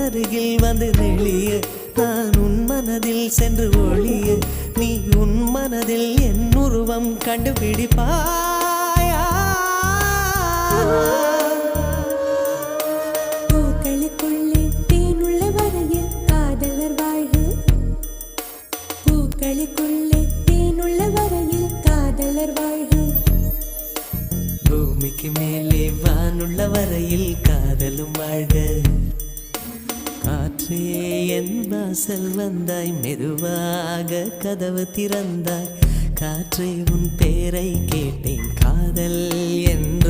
அருகில் வந்து நெளிய நான் உன் மனதில் சென்று ஒளிய நீ உன் மனதில் என் உருவம் கண்டுபிடிப்பாயா பூக்களுக்குள்ளே தேனுள்ள வரையில் காதலர் வாழ்வு பூக்களுக்குள்ளே தேனுள்ள வரையில் காதலர் வாழ்வு பூமிக்கு மேலே வானுள்ள வரையில் காதலும் வாழ்க காற்றே என் வாசல் வந்தாய் மெதுவாக கதவு திறந்தாய் காற்றே உன் பேரை கேட்டேன் காதல் என்ற